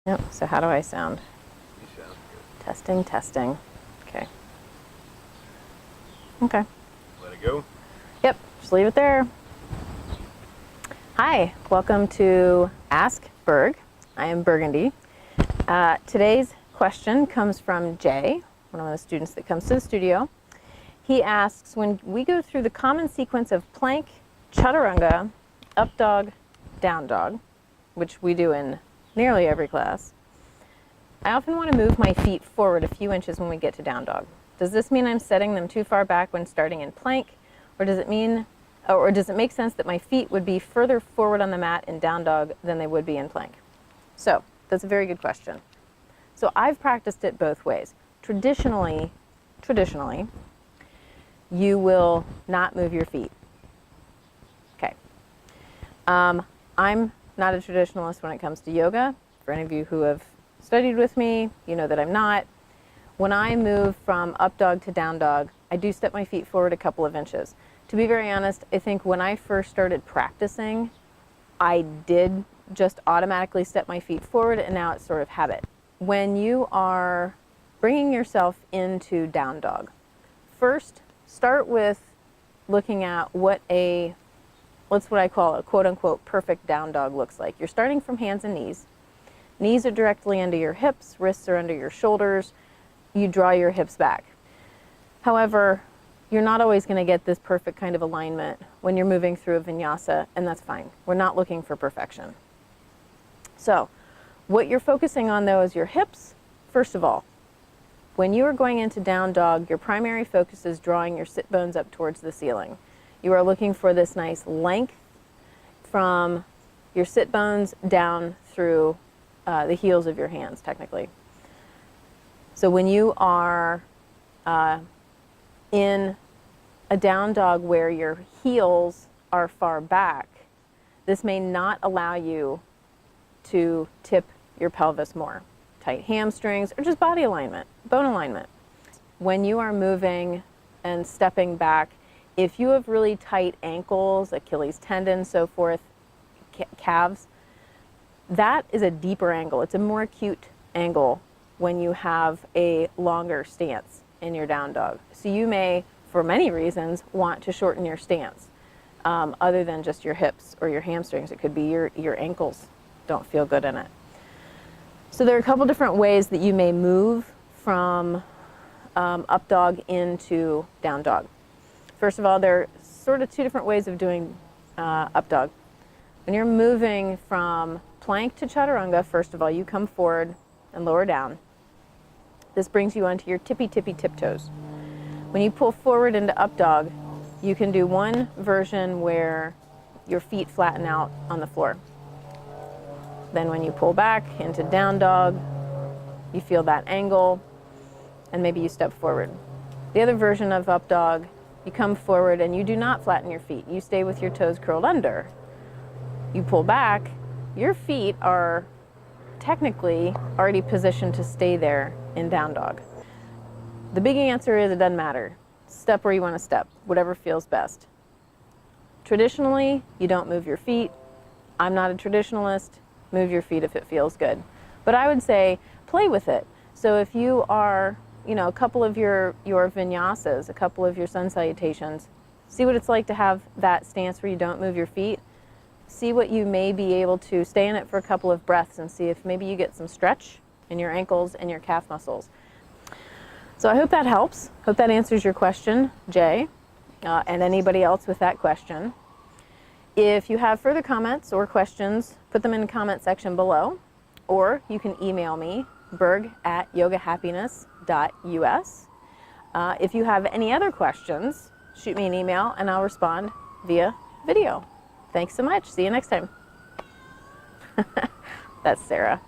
Yep, so how do I sound? You sound good. Testing, testing. Okay. Okay. Let it go. Yep, just leave it there. Hi, welcome to Ask Burg. I am Burgundy. Today's question comes from Jay, one of the students that comes to the studio. He asks, when we go through the common sequence of plank, chaturanga, up dog, down dog, which we do in nearly every class, I often want to move my feet forward a few inches when we get to down dog. Does this mean I'm setting them too far back when starting in plank, or does it make sense that my feet would be further forward on the mat in down dog than they would be in plank? So that's a very good question. So I've practiced it both ways. Traditionally, you will not move your feet. Okay. I'm not a traditionalist when it comes to yoga. For any of you who have studied with me, you know that I'm not. When I move from up dog to down dog, I do step my feet forward a couple of inches. To be very honest, I think when I first started practicing, I did just automatically step my feet forward, and now it's sort of habit. When you are bringing yourself into down dog, first start with looking at what I call a quote-unquote perfect down dog looks like. You're starting from hands and knees. Knees are directly under your hips, wrists are under your shoulders. You draw your hips back. However, you're not always going to get this perfect kind of alignment when you're moving through a vinyasa, and that's fine. We're not looking for perfection. So, what you're focusing on though is your hips, first of all. When you are going into down dog, your primary focus is drawing your sit bones up towards the ceiling. You are looking for this nice length from your sit bones down through the heels of your hands, technically. So when you are in a down dog where your heels are far back, this may not allow you to tip your pelvis more. Tight hamstrings, or just body alignment, bone alignment. When you are moving and stepping back, if you have really tight ankles, Achilles tendon, so forth, calves, that is a deeper angle. It's a more acute angle when you have a longer stance in your down dog. So you may, for many reasons, want to shorten your stance, other than just your hips or your hamstrings. It could be your ankles don't feel good in it. So there are a couple different ways that you may move from up dog into down dog. First of all, there are sort of two different ways of doing up dog. When you're moving from plank to chaturanga, first of all, you come forward and lower down. This brings you onto your tippy tiptoes. When you pull forward into up dog, you can do one version where your feet flatten out on the floor. Then when you pull back into down dog, you feel that angle, and maybe you step forward. The other version of up dog, you come forward and you do not flatten your feet. You stay with your toes curled under. You pull back, your feet are technically already positioned to stay there in down dog. The big answer is it doesn't matter. Step where you want to step, whatever feels best. Traditionally, you don't move your feet. I'm not a traditionalist. Move your feet if it feels good. But I would say play with it. So if you are, a couple of your vinyasas, a couple of your sun salutations, see what it's like to have that stance where you don't move your feet. See what you may be able to stay in it for a couple of breaths and see if maybe you get some stretch in your ankles and your calf muscles. So I hope that helps. Hope that answers your question, Jay, and anybody else with that question. If you have further comments or questions, put them in the comment section below, or you can email me, burg@yogahappiness.us. If you have any other questions, shoot me an email and I'll respond via video. Thanks so much. See you next time. That's Sarah.